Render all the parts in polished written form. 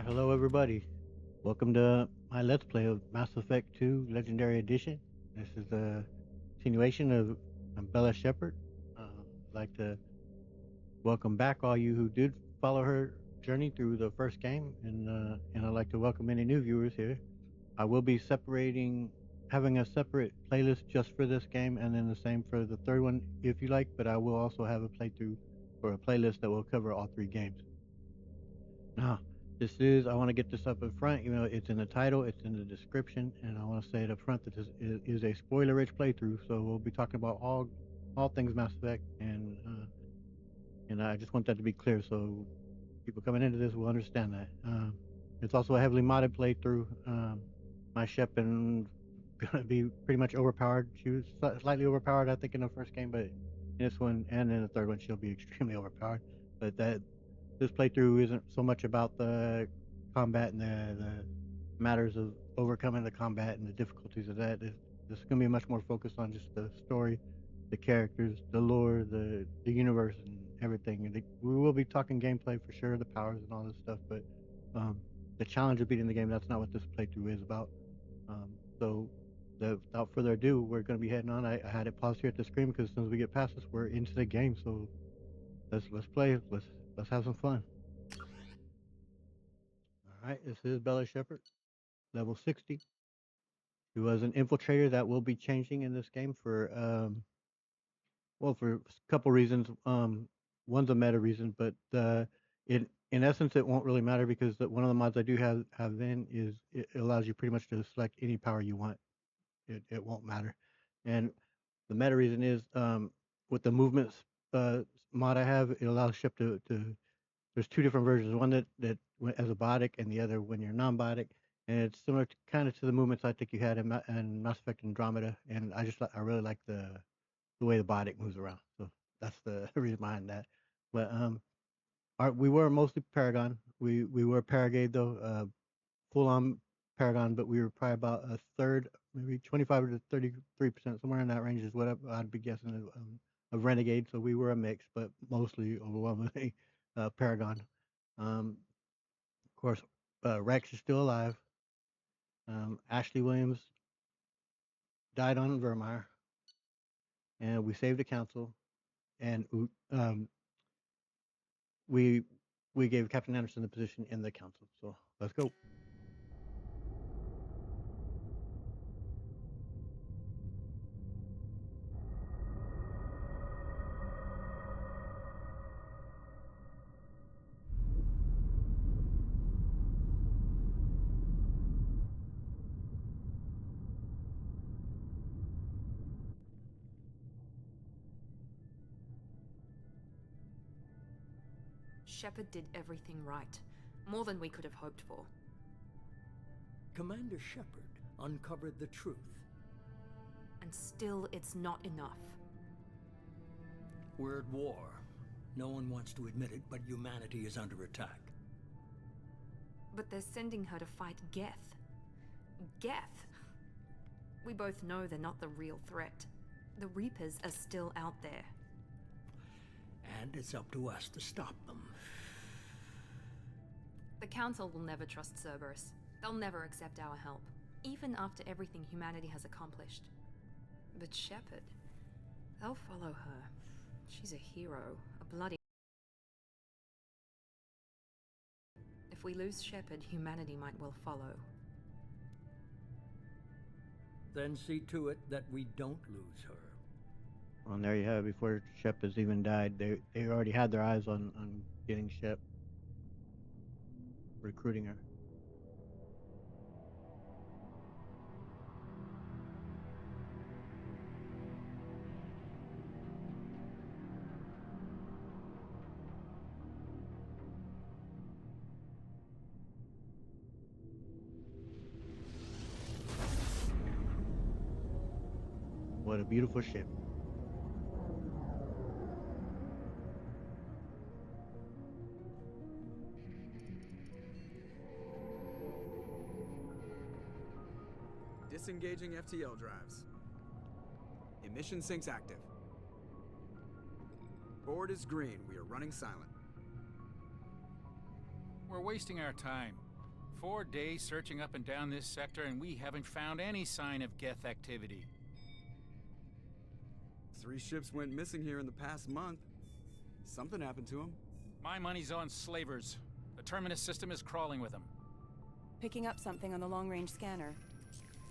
Hello everybody. Welcome to my Let's Play of Mass Effect 2 Legendary Edition. This is a continuation of Bella Shepherd. I'd like to welcome back all you who did follow her journey through the first game, and I'd like to welcome any new viewers here. I will be having a separate playlist just for this game, and then the same for the third one if you like. But I will also have a playthrough or a playlist that will cover all three games. Now, I want to get this up in front, even though it's in the title, it's in the description, and I want to say it up front that this is a spoiler rich playthrough. So we'll be talking about all things Mass Effect, and I just want that to be clear so people coming into this will understand that. It's also a heavily modded playthrough. My Shepard gonna be pretty much overpowered. She was slightly overpowered, I think, in the first game, but in this one and in the third one, she'll be extremely overpowered. But this playthrough isn't so much about the combat and the matters of overcoming the combat and the difficulties of that. This is going to be much more focused on just the story, the characters, the lore, the universe, and everything. We will be talking gameplay for sure, the powers and all this stuff, but um, the challenge of beating the game, that's not what this playthrough is about. Um, so, without further ado, we're going to be heading on. I had it paused here at the screen because as soon as we get past this, we're into the game. So let's play. Let's have some fun. All right, this is Bella Shepherd, level 60. She was an infiltrator that will be changing in this game for a couple reasons. One's a meta reason, but in essence it won't really matter because one of the mods I do have in is it allows you pretty much to select any power you want. It won't matter, and the meta reason is with the movements uh, mod I have, it allows Shep to there's two different versions. One as a biotic, and the other when you're non-biotic. And it's similar to kind of to the movements I think you had in Mass Effect Andromeda. And I really like the way the biotic moves around. So that's the reason behind that. But we were mostly Paragon. We were Paragade though, full on Paragon, but we were probably about a third, maybe 25 to 33%, somewhere in that range is what I'd be guessing of Renegade. So we were a mix, but mostly overwhelmingly Paragon. Of course, Rex is still alive. Ashley Williams died on Vermeer, and we saved the council, and we we gave Captain Anderson the position in the council. So let's go. Shepard did everything right. More than we could have hoped for. Commander Shepard uncovered the truth. And still, it's not enough. We're at war. No one wants to admit it, but humanity is under attack. But they're sending her to fight Geth. Geth! We both know they're not the real threat. The Reapers are still out there. And it's up to us to stop them. The Council will never trust Cerberus. They'll never accept our help, even after everything humanity has accomplished. But Shepard, they'll follow her. She's a hero, a bloody... If we lose Shepard, humanity might well follow. Then see to it that we don't lose her. Well, and there you have it. Before Shep has even died, they already had their eyes on getting Shep, recruiting her. What a beautiful ship. Disengaging FTL drives. Emission sinks active. Board is green. We are running silent. We're wasting our time. 4 days searching up and down this sector, and we haven't found any sign of Geth activity. 3 ships went missing here in the past month. Something happened to them. My money's on slavers. The Terminus system is crawling with them. Picking up something on the long-range scanner.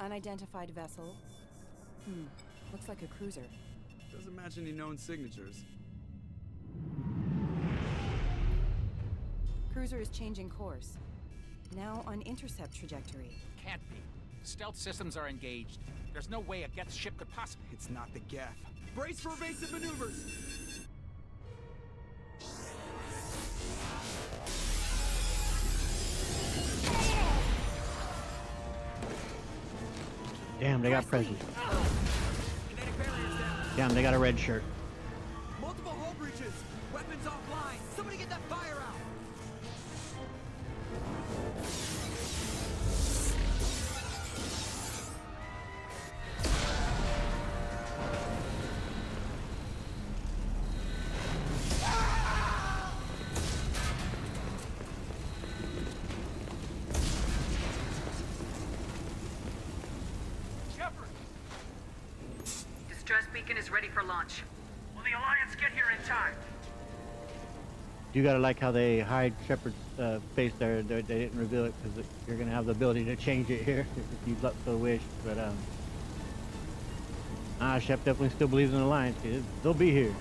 Unidentified vessel. Looks like a cruiser. Doesn't match any known signatures. Cruiser is changing course. Now on intercept trajectory. Can't be. Stealth systems are engaged. There's no way a Geth ship could possibly... It's not the Geth. Brace for evasive maneuvers! Damn, they got presents. Kinetic barriers down. Damn, they got a red shirt. Multiple hull breaches. Weapons offline. Somebody get that fire out. Distress beacon is ready for launch. Will the Alliance get here in time? You gotta like how they hide Shepard's face there. They didn't reveal it because you're gonna have the ability to change it here if you so wish. But Shep definitely still believes in the Alliance. They'll be here.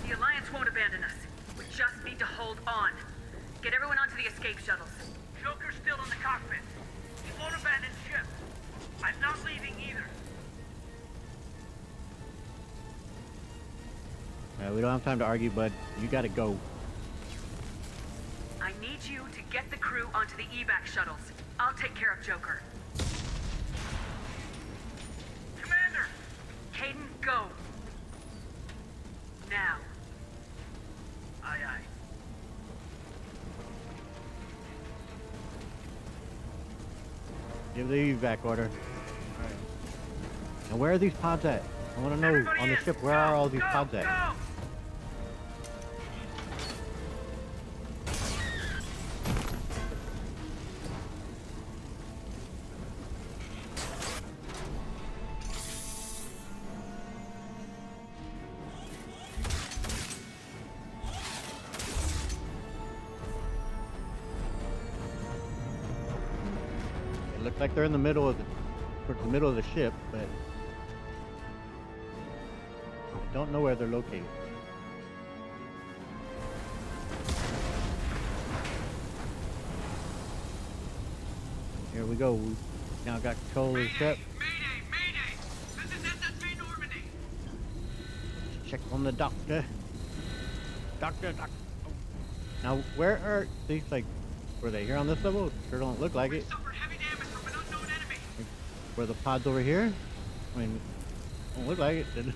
The Alliance won't abandon us. We just need to hold on. Get everyone onto the escape shuttles. Joker's still in the cockpit. He won't abandon ship. I'm not leaving either. We don't have time to argue, bud. You gotta go. I need you to get the crew onto the evac shuttles. I'll take care of Joker. Commander! Hayden, go. Now. Aye, aye. Give the evac order. And where are these pods at? I want to know Everybody on the in. ship, where are all these pods at? Go! It looks like they're in the middle of towards the middle of the ship, but I don't know where they're located. Here we go. We now got control of the ship. Mayday! Mayday! This is SSV Normandy! Check on the doctor. Doctor. Now, where are these, like, were they here on this level? Sure don't look like it. Suffered heavy damage from an unknown enemy. Were the pods over here? I mean, don't look like it.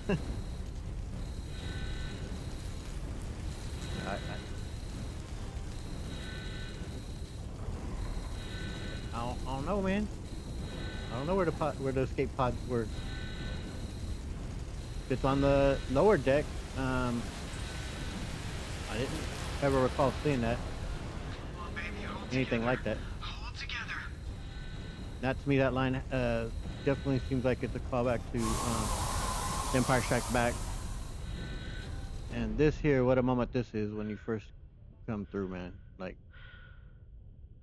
I don't know, man. I don't know where the escape pods were. It's on the lower deck. I didn't ever recall seeing that. Anything like that. Hold together. Not to me, that line definitely seems like it's a callback to Empire Strikes Back. And this here, what a moment this is when you first come through, man. Like,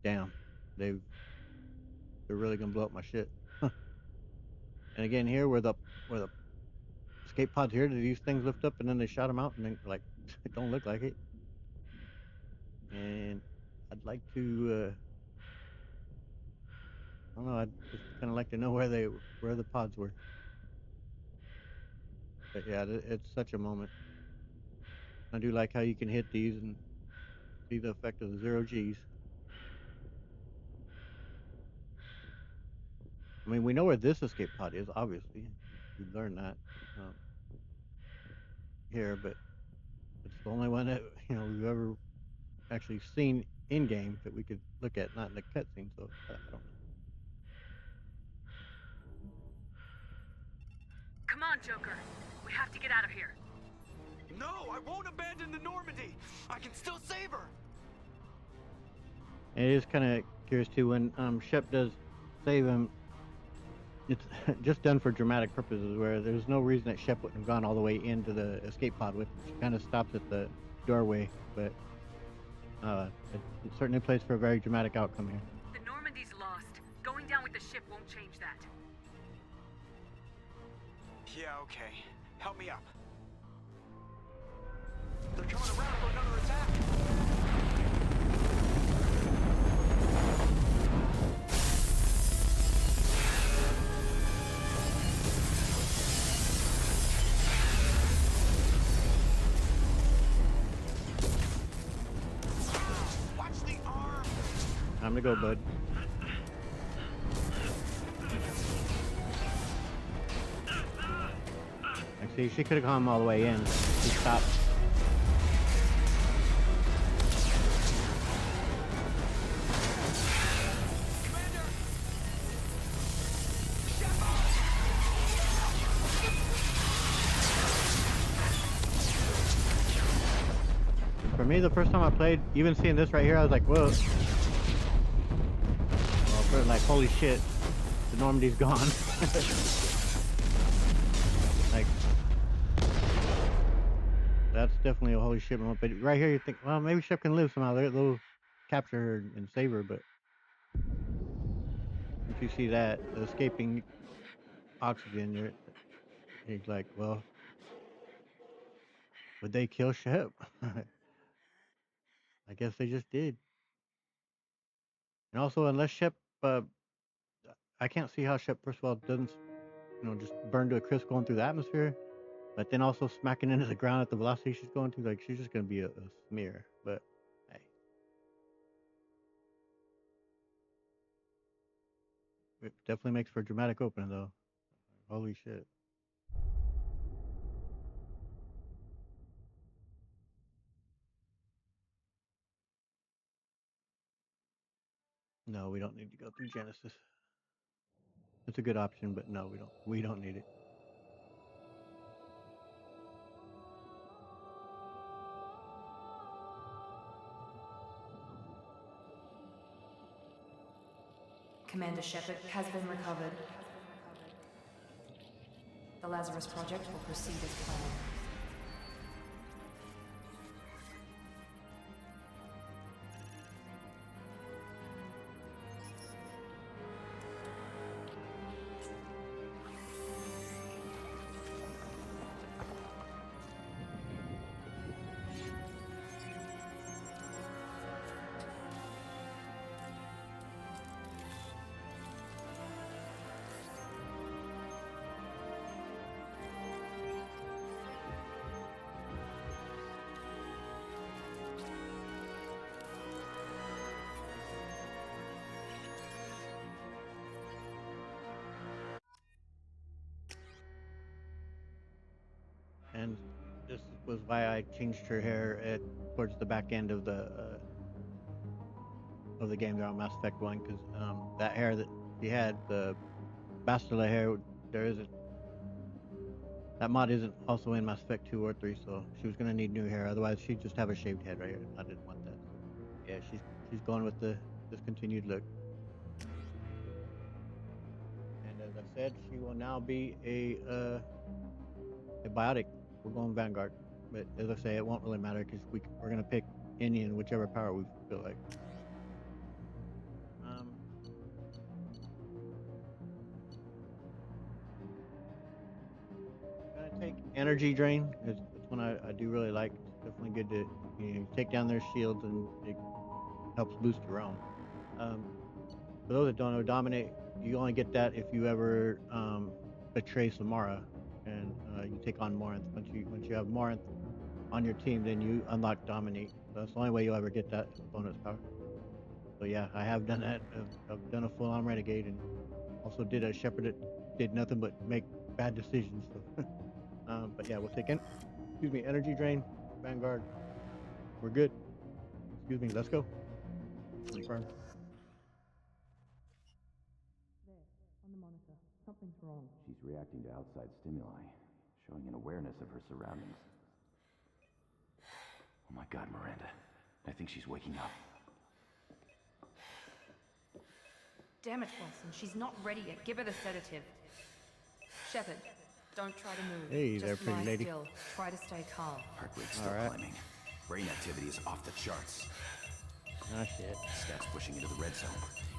damn, they're really gonna blow up my shit. And again, here where the escape pods here, do these things lift up and then they shot them out and then like it don't look like it. And I'd like to, I don't know, I'd just kind of like to know where the pods were. But yeah, it's such a moment. I do like how you can hit these and see the effect of the 0 Gs. I mean, we know where this escape pod is, obviously. We learned that here, but it's the only one that, we've ever actually seen in game that we could look at, not in the cutscene. So I don't know. Come on, Joker. We have to get out of here. No, I won't abandon the Normandy. I can still save her. And it is kind of curious too when Shep does save him. It's just done for dramatic purposes, where there's no reason that Shep wouldn't have gone all the way into the escape pod with him. She kind of stops at the doorway, but it certainly plays for a very dramatic outcome here. The Normandy's lost. Going down with the ship won't change that. Yeah, okay. Help me up. They're coming around for another attack. Watch the arm. Time to go, bud. Like, see, she could have come all the way in. She stopped. For me, the first time I played, even seeing this right here, I was like, whoa. Well, first, like, holy shit, the Normandy's gone. Like, that's definitely a holy shit moment. But right here, you think, well, maybe Shep can live somehow. They'll capture her and save her. But if you see that escaping oxygen, you're like, well, would they kill Shep? I guess they just did. And also, unless Shep, I can't see how Shep, first of all, doesn't, just burn to a crisp going through the atmosphere. But then also smacking into the ground at the velocity she's going to, like, she's just gonna be a smear. But hey, it definitely makes for a dramatic opening, though. Holy shit! No, we don't need to go through Genesis. It's a good option, but no, we don't. We don't need it. Commander Shepard has been recovered. The Lazarus project will proceed as planned. And this was why I changed her hair towards the back end of the game there on Mass Effect 1, because that hair that she had, the Bastila hair, there isn't. That mod isn't also in Mass Effect 2 or 3, so she was gonna need new hair. Otherwise, she'd just have a shaved head right here. I didn't want that. So, yeah, she's going with the discontinued look. And as I said, she will now be a biotic. We're going Vanguard, but as I say, it won't really matter because we're gonna pick any and whichever power we feel like. Um, gonna take energy drain. It's one I do really like. It's definitely good to take down their shields, and it helps boost your own. Um, for those that don't know, dominate, you only get that if you ever betray Samara, and you take on Morinth. Once you have Morinth on your team, then you unlock dominate. So that's the only way you'll ever get that bonus power. So yeah, I have done that. I've done a full-on renegade, and also did a shepherd that did nothing but make bad decisions. So, but yeah, we'll take energy drain, Vanguard. We're good. Excuse me, let's go. Confirm. There, on the monitor. Something's wrong. She's reacting to outside stimuli, showing an awareness of her surroundings. Oh my God, Miranda. I think she's waking up. Damn it, Watson. She's not ready yet. Give her the sedative. Shepard, don't try to move. Hey there, Just pretty lie lady. still. Try to stay calm. Heart rate's still Alright. climbing. Brain activity is off the charts. Ah, shit. Stats pushing into the red zone.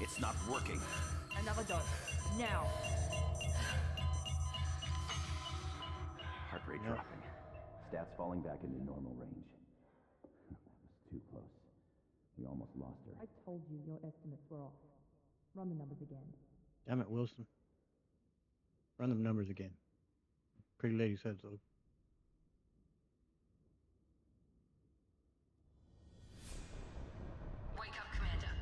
It's not working. Another dose. Now. Heart rate Yep. dropping. Stats falling back into normal range. That was too close. We almost lost her. I told you your estimates were off. Run the numbers again. Damn it, Wilson. Run them numbers again. Pretty lady said so. Wake up, Commander.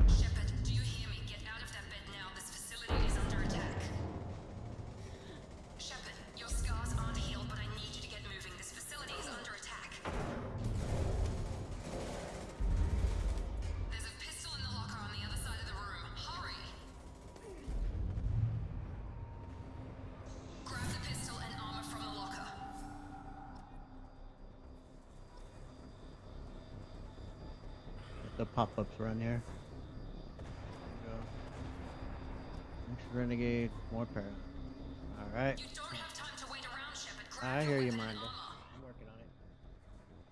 Shepard, do you hear me? Get out of that bed now. This facility is under attack. Shepard, your scars aren't healed, but I need you to get moving. This facility is under attack. There's a pistol in the locker on the other side of the room. Hurry! Grab the pistol and armor from the locker. The pop-ups around here. There we go. Next renegade, more para. Alright. You don't have time to wait around, Shepard. Grab I your hear you, weapon and Miranda. armor. I'm working on it.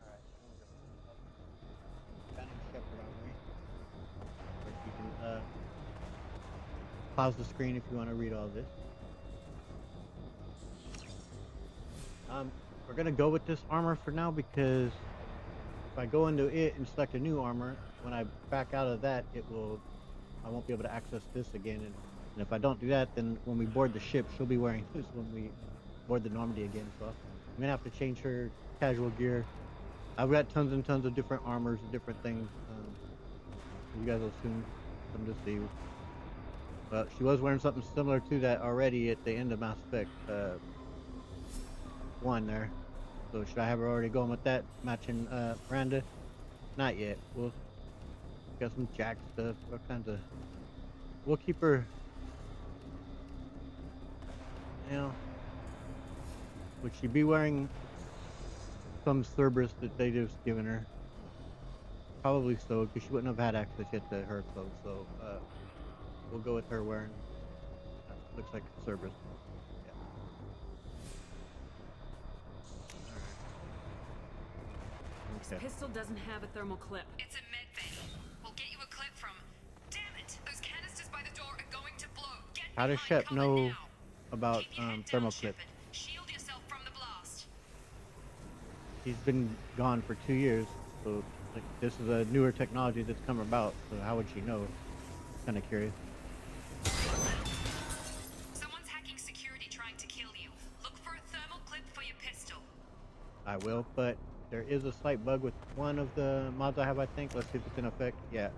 Alright, here we go. Banning Shepherd on me. Or you can pause the screen if you want to read all this. We're gonna go with this armor for now because if I go into it and select a new armor, when I back out of that, I won't be able to access this again. And if I don't do that, then when we board the ship, she'll be wearing this when we board the Normandy again. So I'm gonna have to change her casual gear. I've got tons and tons of different armors and different things. You guys will soon come to see. But she was wearing something similar to that already at the end of Mass Effect 1 there. So should I have her already going with that, matching Miranda? Not yet. We'll got some jack stuff, all kinds of. We'll keep her. You know, would she be wearing some Cerberus that they just given her? Probably so, because she wouldn't have had access yet to her clothes. So we'll go with her wearing. Looks like Cerberus. This pistol doesn't have a thermal clip. It's a med bay. We'll get you a clip from. Damn it! Those canisters by the door are going to blow. Get How does behind Shep cover know now. about Keep your head down, thermal clip? Shepard. Shield yourself from the blast. He's been gone for 2 years, so like, this is a newer technology that's come about. So how would she know? Kind of curious. Someone's hacking security trying to kill you. Look for a thermal clip for your pistol. I will, but there is a slight bug with one of the mods I have, I think. Let's see if it's in effect. Yeah.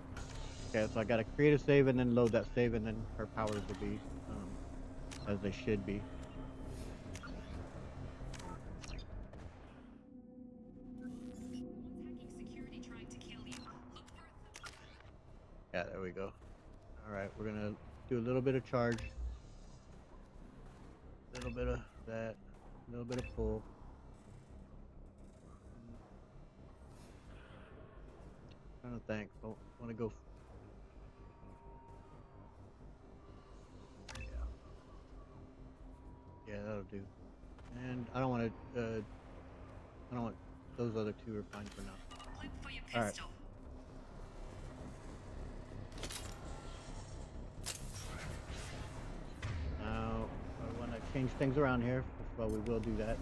Okay, so I gotta create a save and then load that save, and then her powers will be as they should be. Someone's hacking security trying to kill you. Look for a Yeah, there we go. Alright, we're gonna do a little bit of charge. A little bit of that. A little bit of pull. Trying to think. Don't want to go. Yeah. Yeah, that'll do. And I don't want to. I don't want those other two are fine for now. clip for your All right. pistol. Now I want to change things around here. Well, we will do that.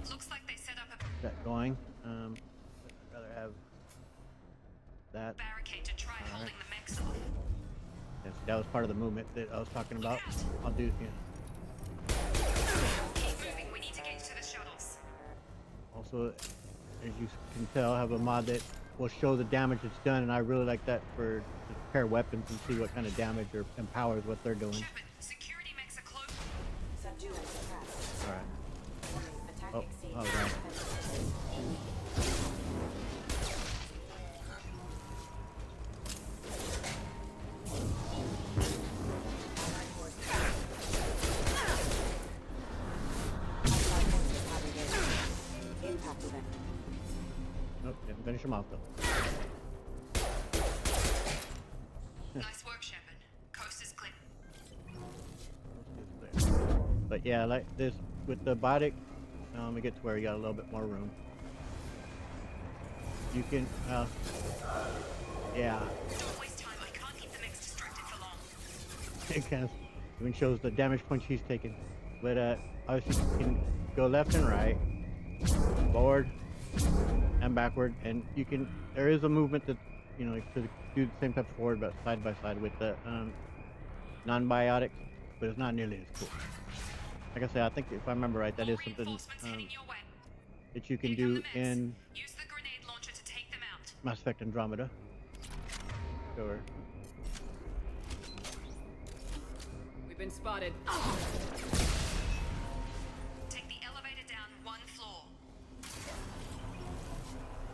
Looks like they set up a Get that going. I'd rather have that. barricade to try All holding right. the mechs off. Yes, that was part of the movement that I was talking about. I'll do. Yeah. Keep moving. We need to get to the shuttles. Also, as you can tell, I have a mod that will show the damage it's done, and I really like that for to compare weapons and see what kind of damage or empowers what they're doing. Shepard, security mechs are close. Subdue and suppress. All right. Attack Oh, exceeds oh, right. defense. Outside forces have engaged. Impact event. Nope, didn't finish him off though. But yeah, like this with the biotic, it gets where you got a little bit more room. You can, yeah. Don't waste time. I can't keep the mix distracted for long. It kind of even shows the damage points he's taken. But obviously you can go left and right, forward and backward, and you can. There is a movement that to do the same type of forward, but side by side with the non-biotics, but it's not nearly as cool. Like I said, I think if I remember right, that is something that you can do in Use the grenade launcher to take them out. Mass Effect Andromeda. Sure. We've been spotted. Take the elevator down 1 floor.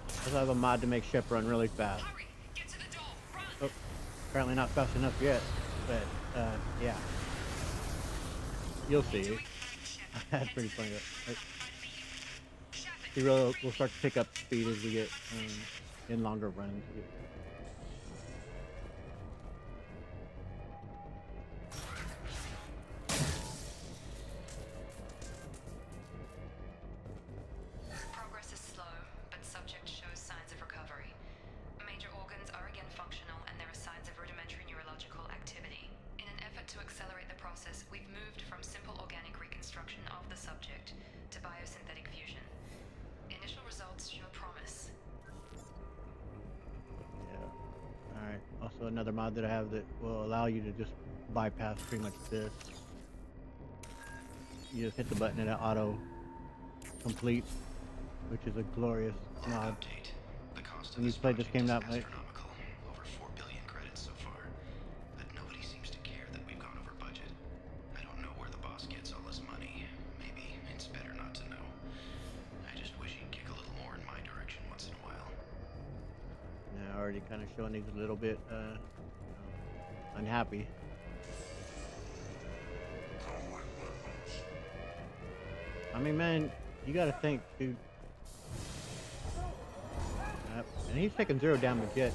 Let's have a mod to make Shep run really fast. Hurry! Get to the door! Run! Oh, apparently not fast enough yet, but yeah. You'll see. That's pretty funny. He will start to pick up speed as we get in longer runs. Progress is slow, but subject shows signs of recovery. Major organs are again functional, and there are signs of rudimentary neurological activity. In an effort to accelerate the process, we've moved from simple organic reconstruction of the subject to biosynthetic fusion. Initial results show promise. Yeah. All right. Also, another mod that I have that will allow you to just bypass pretty much this. You just hit the button and it auto completes, which is a glorious mod. The cost When you played this game that way. astronomical. Over 4 billion credits so far. But nobody seems to care that we've gone over budget. I don't know where the boss gets all this money. Maybe it's better not to know. I just wish he'd kick a little more in my direction once in a while. Yeah, already kind of showing he's a little bit unhappy. I mean, man, you gotta think, dude. And he's taking 0 damage yet.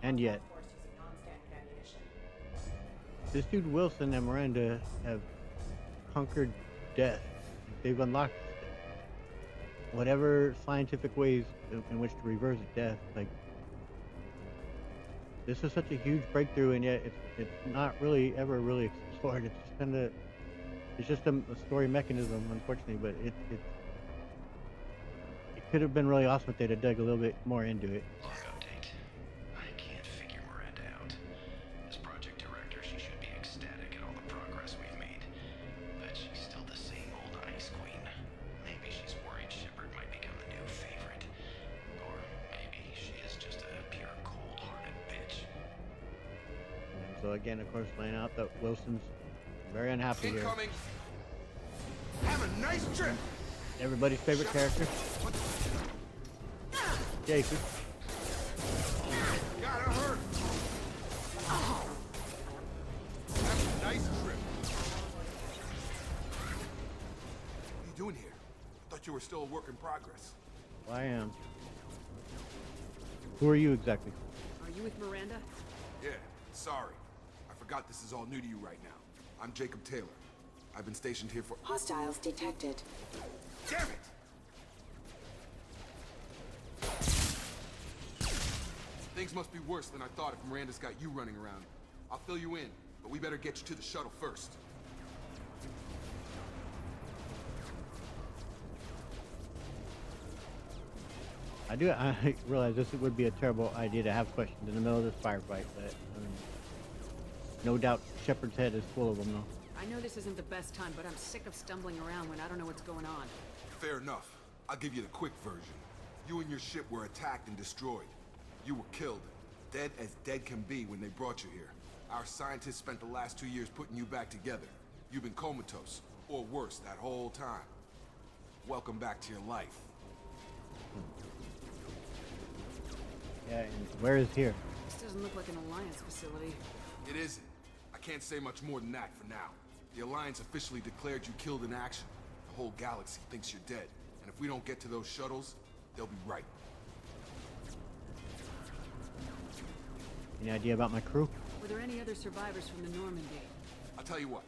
And yet. This dude Wilson and Miranda have conquered death. They've unlocked whatever scientific ways in which to reverse death. Like, this is such a huge breakthrough, and yet it's not really ever really explored. It's just kind of, it's just a story mechanism, unfortunately. But it could have been really awesome if they'd have dug a little bit more into it. Log update. I can't figure Miranda out. As project director, she should be ecstatic at all the progress we've made. But she's still the same old Ice Queen. Maybe she's worried Shepard might become the new favorite. Or maybe she is just a pure cold-hearted bitch. And so again, of course, laying out that Wilson's very unhappy here. Incoming. Have a nice trip. Everybody's favorite character, Jason. Gotta hurt. Have a nice trip. What are you doing here? I thought you were still a work in progress. Well, I am. Who are you exactly? Are you with Miranda? Yeah, sorry. I forgot this is all new to you right now. I'm Jacob Taylor. I've been stationed here for— Hostiles detected. Damn it! Things must be worse than I thought if Miranda's got you running around. I'll fill you in, but we better get you to the shuttle first. I realize this would be a terrible idea to have questions in the middle of this firefight, but no doubt Shepard's head is full of them, though. I know this isn't the best time, but I'm sick of stumbling around when I don't know what's going on. Fair enough. I'll give you the quick version. You and your ship were attacked and destroyed. You were killed. Dead as dead can be when they brought you here. Our scientists spent the last 2 years putting you back together. You've been comatose, or worse, that whole time. Welcome back to your life. Yeah, and where is here? This doesn't look like an Alliance facility. It isn't. I can't say much more than that for now. The Alliance officially declared you killed in action. The whole galaxy thinks you're dead. And if we don't get to those shuttles, they'll be right. Any idea about my crew? Were there any other survivors from the Normandy? I'll tell you what.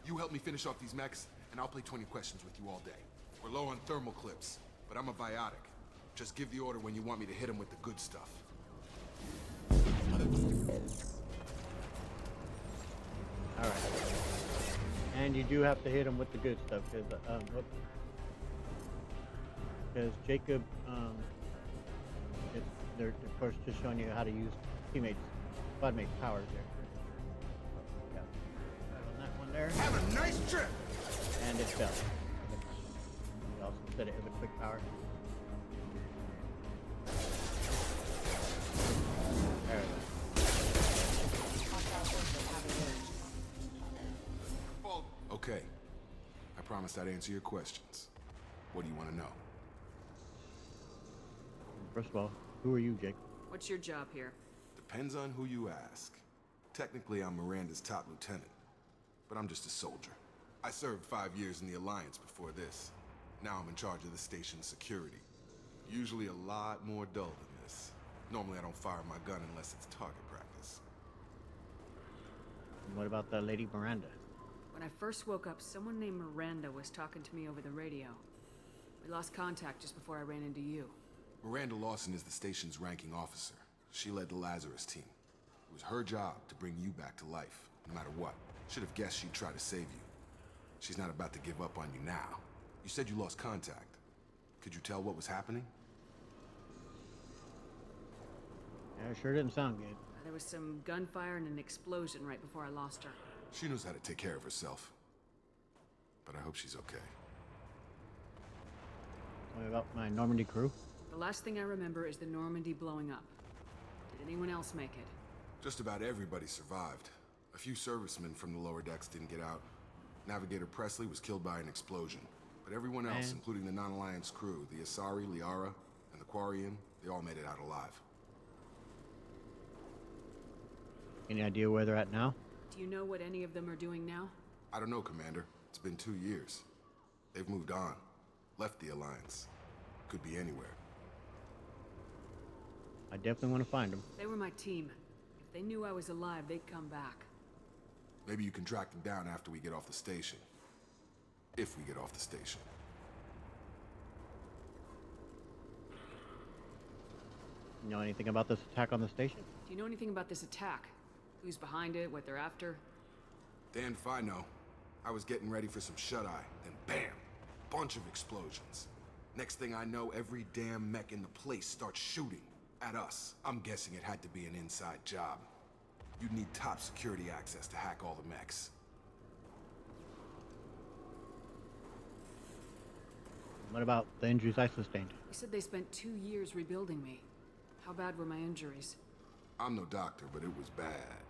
You help me finish off these mechs, and I'll play 20 questions with you all day. We're low on thermal clips, but I'm a biotic. Just give the order when you want me to hit them with the good stuff. Alright. And you do have to hit him with the good stuff, because Jacob, they're of course just showing you how to use squad mates' powers there. Yeah. Right on that one there. Have a nice trip! And it fell. We also set it with a quick power. There we go. Okay. I promised I'd answer your questions. What do you want to know? First of all, who are you, Jake? What's your job here? Depends on who you ask. Technically, I'm Miranda's top lieutenant, but I'm just a soldier. I served 5 years in the Alliance before this. Now I'm in charge of the station's security. Usually a lot more dull than this. Normally I don't fire my gun unless it's target practice. And what about the Lady Miranda? When I first woke up, someone named Miranda was talking to me over the radio. We lost contact just before I ran into you. Miranda Lawson is the station's ranking officer. She led the Lazarus team. It was her job to bring you back to life, no matter what. Should have guessed she'd try to save you. She's not about to give up on you now. You said you lost contact. Could you tell what was happening? Yeah, it sure didn't sound good. There was some gunfire and an explosion right before I lost her. She knows how to take care of herself. But I hope she's okay. Tell me about my Normandy crew. The last thing I remember is the Normandy blowing up. Did anyone else make it? Just about everybody survived. A few servicemen from the lower decks didn't get out. Navigator Presley was killed by an explosion. But everyone else, including the non-Alliance crew, the Asari, Liara, and the Quarian, they all made it out alive. Any idea where they're at now? Do you know what any of them are doing now? I don't know, Commander. It's been 2 years. They've moved on. Left the Alliance. Could be anywhere. I definitely want to find them. They were my team. If they knew I was alive, they'd come back. Maybe you can track them down after we get off the station. If we get off the station. You know anything about this attack on the station? Do you know anything about this attack? Who's behind it, what they're after? Damned if I know. I was getting ready for some shut-eye, then bam! Bunch of explosions. Next thing I know, every damn mech in the place starts shooting at us. I'm guessing it had to be an inside job. You'd need top security access to hack all the mechs. What about the injuries I sustained? You said they spent 2 years rebuilding me. How bad were my injuries? I'm no doctor, but it was bad.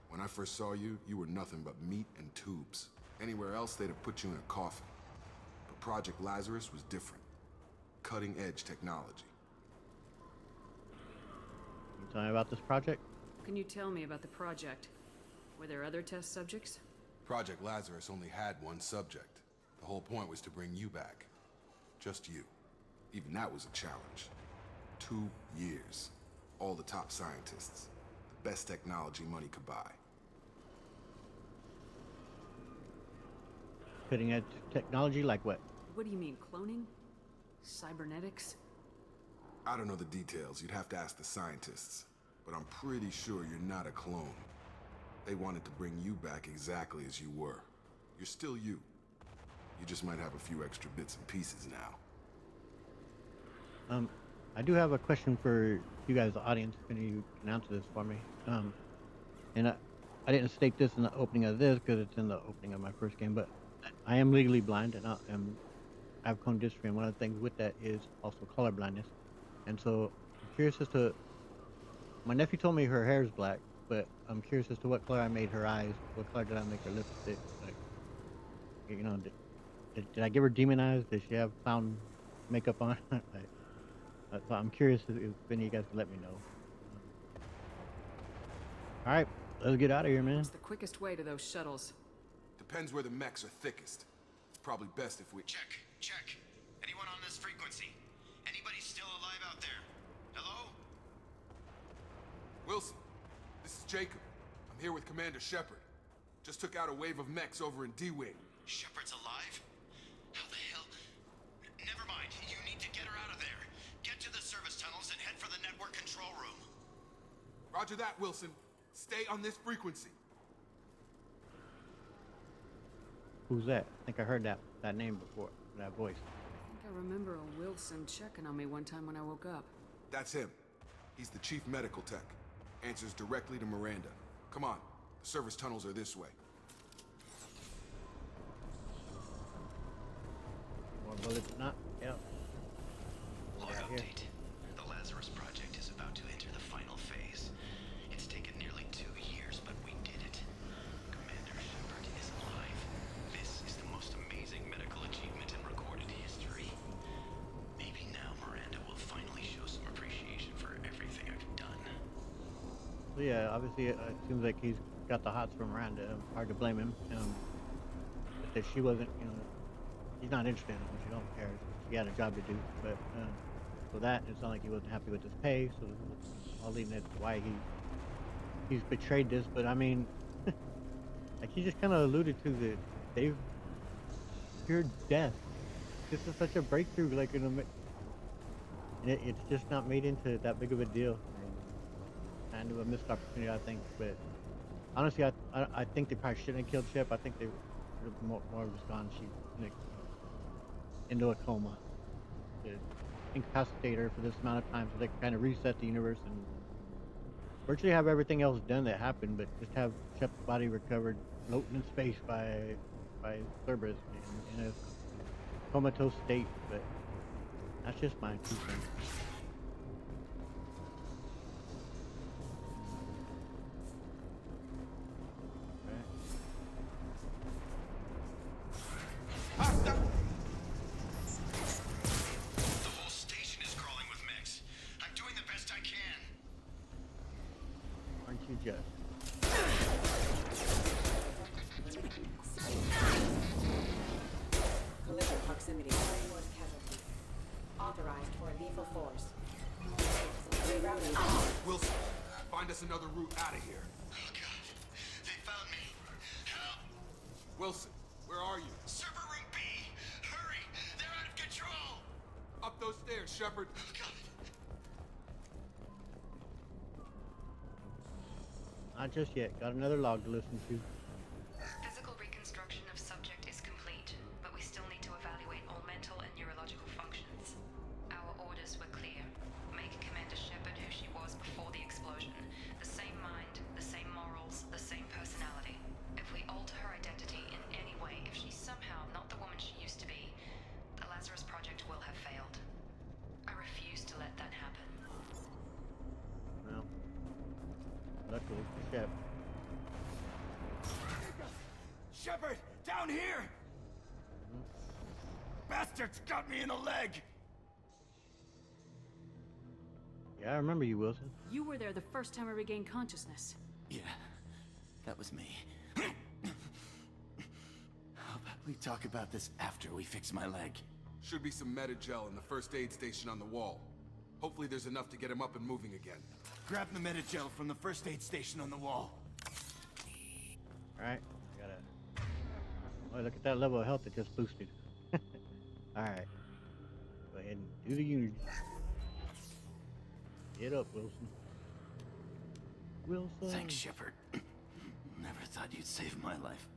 When I first saw you, you were nothing but meat and tubes. Anywhere else, they'd have put you in a coffin. But Project Lazarus was different. Cutting-edge technology. Can you tell me about this project? Can you tell me about the project? Were there other test subjects? Project Lazarus only had one subject. The whole point was to bring you back. Just you. Even that was a challenge. 2 years. All the top scientists. The best technology money could buy. Cutting edge technology like what? What do you mean, cloning? Cybernetics? I don't know the details. You'd have to ask the scientists. But I'm pretty sure you're not a clone. They wanted to bring you back exactly as you were. You're still you. You just might have a few extra bits and pieces now. I do have a question for you guys, the audience. Can you can answer this for me? And I didn't state this in the opening of this because it's in the opening of my first game, but I am legally blind and I have cone dystrophy, and one of the things with that is also color blindness. And so I'm curious as to, my nephew told me her hair is black, but I'm curious as to what color I made her eyes, what color did I make her lipstick, like, you know, did I give her demon eyes? Did she have clown makeup on? Like, so I'm curious if any of you guys can let me know. All right, let's get out of here, man. What's the quickest way to those shuttles? Depends where the mechs are thickest. It's probably best if we... Check. Anyone on this frequency? Anybody still alive out there? Hello? Wilson, this is Jacob. I'm here with Commander Shepard. Just took out a wave of mechs over in D-Wing. Shepard's alive? How the hell? Never mind. You need to get her out of there. Get to the service tunnels and head for the network control room. Roger that, Wilson. Stay on this frequency. Who's that? I think I heard that name before, that voice. I think I remember a Wilson checking on me one time when I woke up. That's him. He's the chief medical tech. Answers directly to Miranda. Come on. The service tunnels are this way. More bullets, not. Yep. Log Right here. update. The Lazarus project is about to enter the final phase. It's taken nearly 2 years, but we did it. Commander Shepard is alive. This is the most amazing medical achievement in recorded history. Maybe now Miranda will finally show some appreciation for everything I've done. So yeah, obviously it seems like he's got the hots from Miranda. Hard to blame him. That she wasn't, he's not interested in it. She don't care. She had a job to do. But so that it's not like he wasn't happy with his pay. So all leading to why he's betrayed this. But I mean, like he just kind of alluded to that they've cured death. This is such a breakthrough. Like and it's just not made into that big of a deal. Kind of a missed opportunity, I think. But honestly, I think they probably shouldn't have killed Shep. I think they would have more just gone into a coma. To incapacitate her for this amount of time so they can kind of reset the universe and virtually have everything else done that happened, but just have Shep's body recovered, floating in space by Cerberus in a comatose state. But that's just my 2 cents. The whole station is crawling with mechs. I'm doing the best I can. Aren't you just? Collision proximity to force casualty. Authorized for lethal force. Rerouting. Wilson, find us another route out of here. Oh god. They found me. Help! Wilson, where are you? Server room B! Hurry! They're out of control! Up those stairs, Shepard. Oh god. Not just yet. Got another log to listen to. Physical reconstruction of subject is complete, but we still need to evaluate all mental and neurological functions. Our orders were clear. Make Commander Shepard who she was before the explosion. The same mind, the same morals, the same personality. If we alter her identity in any way, if she's somehow not the woman she used to be, the Lazarus project will have failed. I refuse to let that happen. Well, luckily for Shep. Shepard, down here! Bastards got me in the leg! Yeah, I remember you, Wilson. You were there the first time I regained consciousness. Yeah, that was me. How about we talk about this after we fix my leg? Should be some Metagel in the first aid station on the wall. Hopefully there's enough to get him up and moving again. Grab the Metagel from the first aid station on the wall. Alright, I gotta... Oh, look at that level of health that just boosted. Alright. Go ahead and do the unity. Get up, Wilson. Wilson. Thanks, Shepard. Never thought you'd save my life.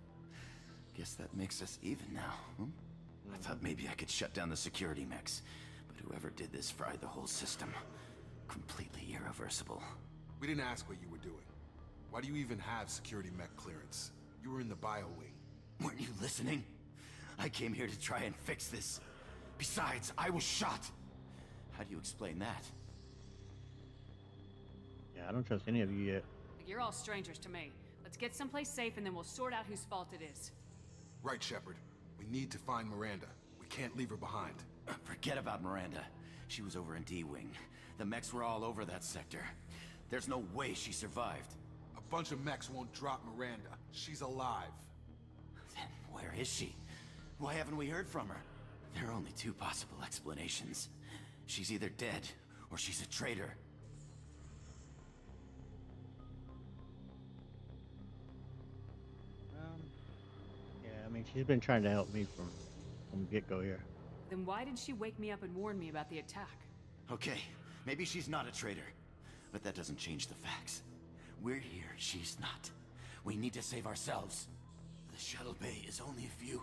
Guess that makes us even now, huh? I thought maybe I could shut down the security mechs, but whoever did this fried the whole system. Completely irreversible. We didn't ask what you were doing. Why do you even have security mech clearance? You were in the bio wing. Weren't you listening? I came here to try and fix this. Besides, I was shot. How do you explain that? Yeah, I don't trust any of you yet. You're all strangers to me. Let's get someplace safe and then we'll sort out whose fault it is. Right, Shepard. We need to find Miranda. We can't leave her behind. Forget about Miranda. She was over in D-Wing. The mechs were all over that sector. There's no way she survived. A bunch of mechs won't drop Miranda. She's alive. Then where is she? Why haven't we heard from her? There are only 2 possible explanations. She's either dead, or she's a traitor. she's been trying to help me from get-go here. Then why did she wake me up and warn me about the attack? Okay, maybe she's not a traitor, but that doesn't change the facts. We're here, she's not. We need to save ourselves. The shuttle bay is only a few.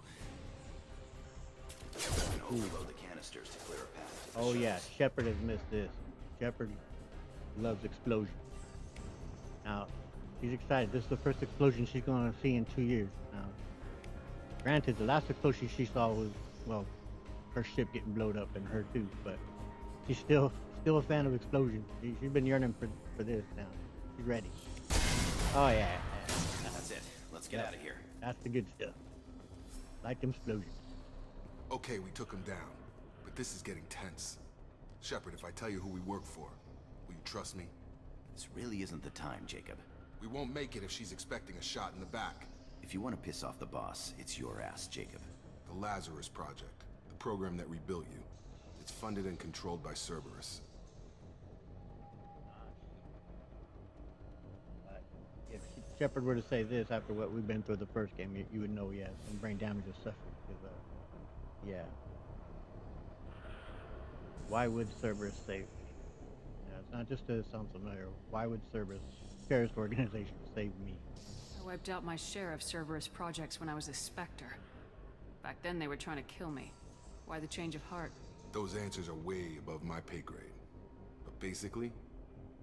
And overload the canisters to clear a path. Oh yeah, Shepard has missed this. Shepard loves explosions. Now, she's excited. This is the first explosion she's going to see in 2 years. Now, granted, the last explosion she saw was, well, her ship getting blown up and her too, but she's still a fan of explosions. She's been yearning for this now. She's ready. Oh yeah. That's it. Let's get out of here. That's the good stuff. Like them explosions. Okay, we took him down, but this is getting tense. Shepard, if I tell you who we work for, will you trust me? This really isn't the time, Jacob. We won't make it if she's expecting a shot in the back. If you want to piss off the boss, it's your ass, Jacob. The Lazarus Project, the program that rebuilt you. It's funded and controlled by Cerberus. If Shepard were to say this after what we've been through the first game, you would know he has some brain damage or suffering. Yeah. Why would Cerberus save me? Yeah, it's not just that it sounds familiar. Why would Cerberus, terrorist organization, save me? I wiped out my share of Cerberus projects when I was a Spectre. Back then they were trying to kill me. Why the change of heart? Those answers are way above my pay grade. But basically,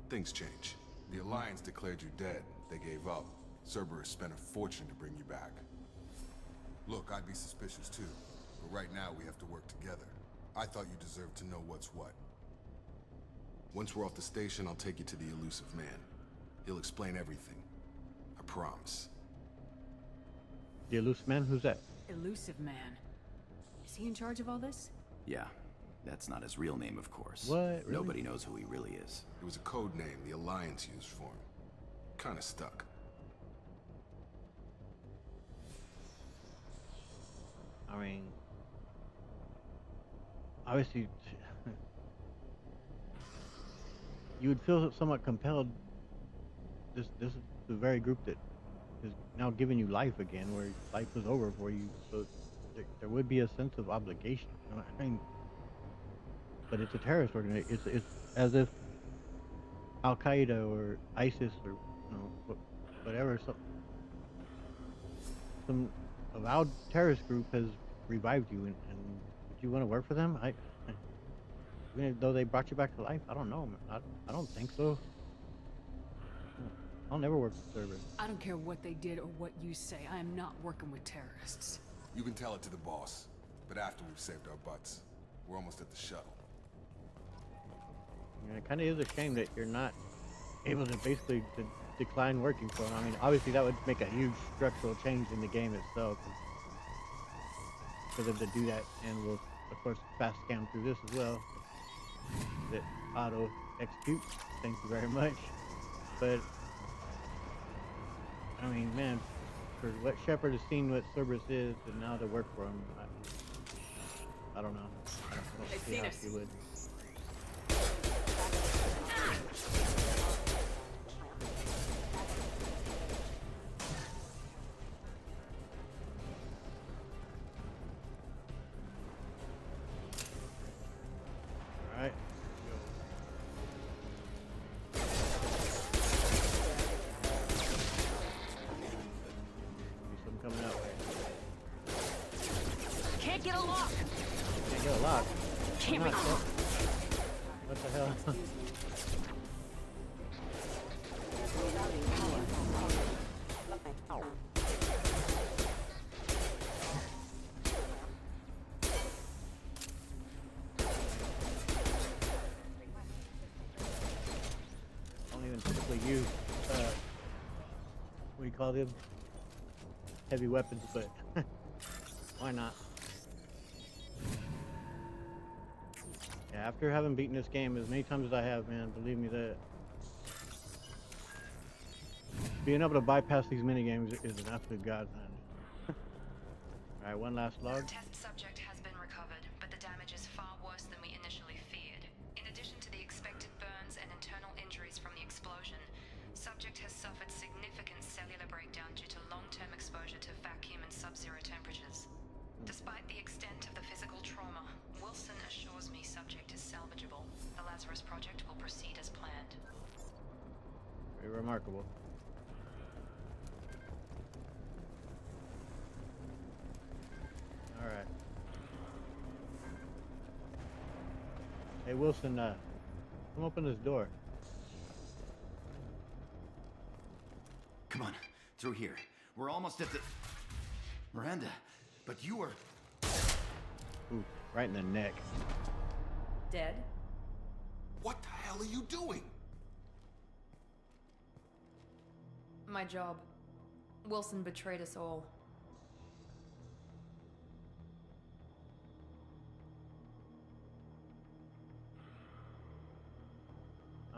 things change. The Alliance declared you dead. They gave up. Cerberus spent a fortune to bring you back. Look, I'd be suspicious too. But right now we have to work together. I thought you deserved to know what's what. Once we're off the station, I'll take you to the elusive man. He'll explain everything. I promise. The elusive man? Who's that? Elusive man. Is he in charge of all this? Yeah. That's not his real name, of course. What? Really? Nobody knows who he really is. It was a code name the Alliance used for him. Kinda stuck. I mean, obviously, you would feel somewhat compelled. This is the very group that is now giving you life again, where life was over for you. So there would be a sense of obligation. You know, I mean, but it's a terrorist organization. It's as if Al Qaeda or ISIS or whatever some avowed terrorist group has revived you, and would you want to work for them? Even though they brought you back to life, I don't know. I don't think so. I'll never work for Cerberus. I don't care what they did or what you say. I am not working with terrorists. You can tell it to the boss, but after we've saved our butts. We're almost at the shuttle. Yeah, it kind of is a shame that you're not able to basically decline working for them. I mean, obviously that would make a huge structural change in the game itself for them to do that, and we'll of course fast scan through this as well. That auto execute. Thank you very much. But I mean, man, for what Shepard has seen what Cerberus is, and now to work for him, I don't know. I don't see how she would. Alright. Some coming out. Can't get a lock! Can't get a lock. Can't make it. What the hell? Don't even typically use what do you call them? Heavy weapons, but why not? Yeah, after having beaten this game as many times as I have, man, believe me that being able to bypass these minigames is an absolute godsend. Alright, one last log. Test subject has been recovered, but the damage is far worse than we initially feared. In addition to the expected burns and internal injuries from the explosion, subject has suffered significant cellular breakdown due to long-term exposure to vacuum and sub-zero temperatures. Despite the extent of the physical trauma, Wilson assures me subject is salvageable. The Lazarus project will proceed as planned. Very remarkable. All right. Hey Wilson, come open this door. Come on, through here. We're almost at the... Miranda, but you were... Ooh, right in the neck. Dead? What the hell are you doing? My job. Wilson betrayed us all.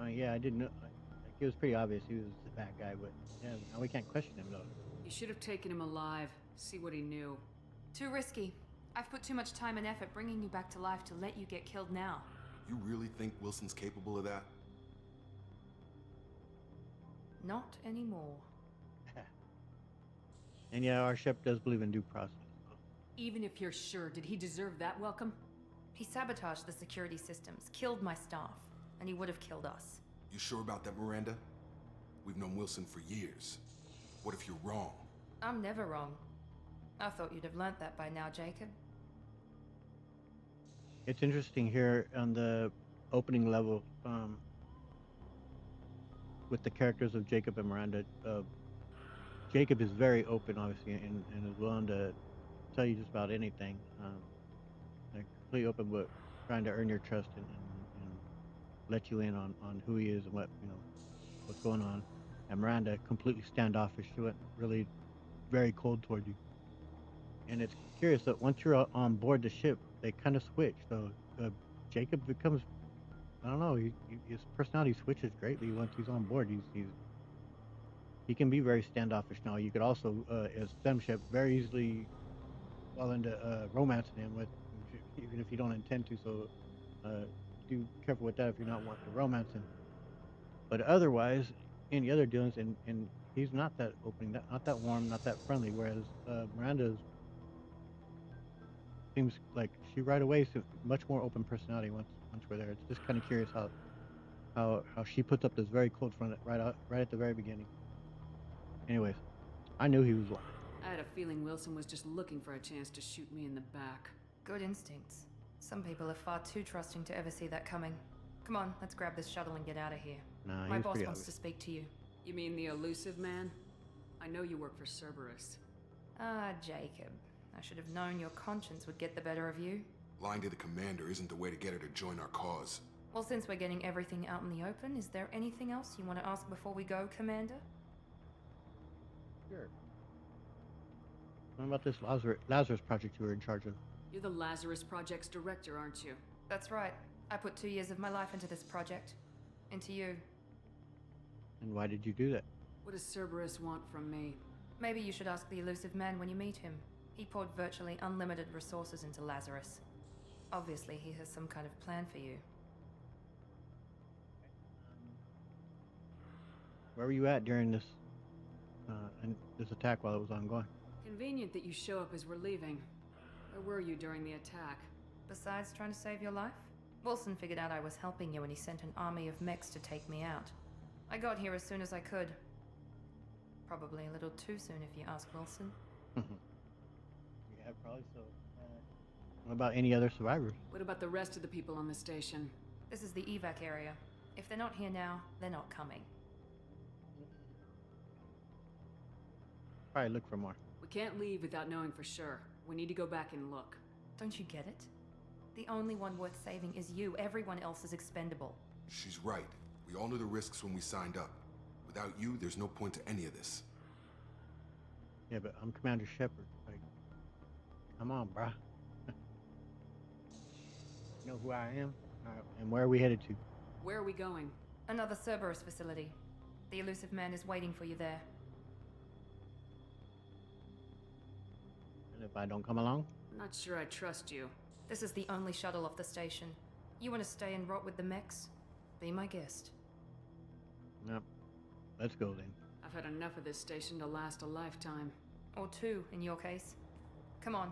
Yeah, I didn't know. Like, it was pretty obvious he was the bad guy, but yeah, now we can't question him though. You should have taken him alive. See what he knew. Too risky. I've put too much time and effort bringing you back to life to let you get killed now. You really think Wilson's capable of that? Not anymore. And yeah, our ship does believe in due process. Even if you're sure, did he deserve that welcome? He sabotaged the security systems, killed my staff, and he would have killed us. You sure about that, Miranda? We've known Wilson for years. What if you're wrong? I'm never wrong. I thought you'd have learnt that by now, Jacob. It's interesting here on the opening level, with the characters of Jacob and Miranda. Jacob is very open, obviously, and is willing to tell you just about anything. Like completely open, but trying to earn your trust and let you in on who he is and what's going on. And Miranda completely standoffish. She went really very cold toward you. And it's curious that once you're on board the ship, they kind of switch. So Jacob becomes, I don't know, his personality switches greatly once he's on board. He can be very standoffish now. You could also, as Femship, very easily fall into romancing him with, even if you don't intend to. So do careful with that if you're not wanting to romance him. But otherwise, any other dealings, and he's not that open, not that warm, not that friendly. Whereas Miranda seems like she right away is much more open personality once we're there. It's just kind of curious how she puts up this very cold front right at the very beginning. Anyways, I knew he was lying. I had a feeling Wilson was just looking for a chance to shoot me in the back. Good instincts. Some people are far too trusting to ever see that coming. Come on, let's grab this shuttle and get out of here. Nah, My boss pretty wants obvious. to speak to you. You mean the elusive man? I know you work for Cerberus. Ah, Jacob. I should have known your conscience would get the better of you. Lying to the commander isn't the way to get her to join our cause. Well, since we're getting everything out in the open, is there anything else you want to ask before we go, Commander? Sure. What about this Lazarus project you were in charge of? You're the Lazarus Project's director, aren't you? That's right. I put 2 years of my life into this project. Into you. And why did you do that? What does Cerberus want from me? Maybe you should ask the elusive man when you meet him. He poured virtually unlimited resources into Lazarus. Obviously, he has some kind of plan for you. Where were you at during this attack while it was ongoing? Convenient that you show up as we're leaving. Where were you during the attack? Besides trying to save your life, Wilson figured out I was helping you and he sent an army of mechs to take me out. I got here as soon as I could. Probably a little too soon if you ask Wilson. Yeah, probably so. What about any other survivors? What about the rest of the people on the station? This is the evac area. If they're not here now, they're not coming. Probably look for more. We can't leave without knowing for sure. We need to go back and look. Don't you get it? The only one worth saving is you. Everyone else is expendable. She's right. We all knew the risks when we signed up. Without you, there's no point to any of this. Yeah, but I'm Commander Shepard. Like, come on, bruh. You know who I am? And where are we headed to? Where are we going? Another Cerberus facility. The elusive man is waiting for you there. And if I don't come along? I'm not sure I trust you. This is the only shuttle off the station. You want to stay and rot with the mechs? Be my guest. Yep. Let's go then. I've had enough of this station to last a lifetime. Or 2, in your case. Come on.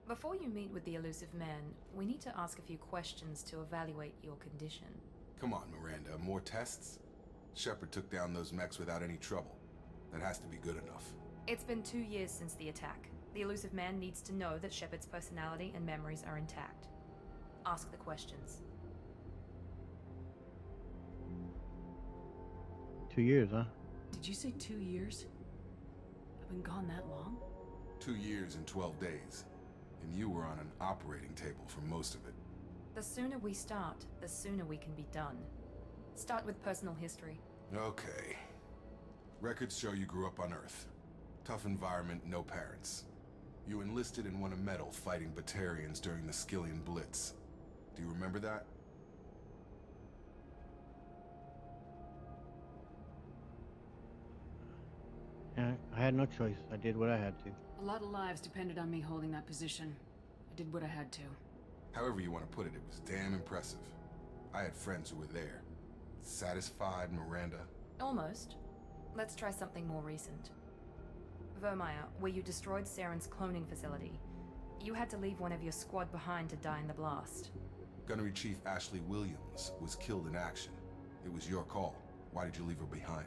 Before you meet with the elusive man, we need to ask a few questions to evaluate your condition. Come on, Miranda, more tests? Shepard took down those mechs without any trouble. That has to be good enough. It's been 2 years since the attack. The elusive man needs to know that Shepard's personality and memories are intact. Ask the questions. 2 years, huh? Did you say 2 years? I've been gone that long? 2 years and 12 days. And you were on an operating table for most of it. The sooner we start, the sooner we can be done. Start with personal history. Okay. Records show you grew up on Earth. Tough environment, no parents. You enlisted and won a medal fighting Batarians during the Skillian Blitz. Do you remember that? Yeah, I had no choice. I did what I had to. A lot of lives depended on me holding that position. I did what I had to. However you want to put it, it was damn impressive. I had friends who were there. Satisfied, Miranda? Almost. Let's try something more recent. Vermeer, where you destroyed Saren's cloning facility. You had to leave one of your squad behind to die in the blast. Gunnery Chief Ashley Williams was killed in action. It was your call. Why did you leave her behind?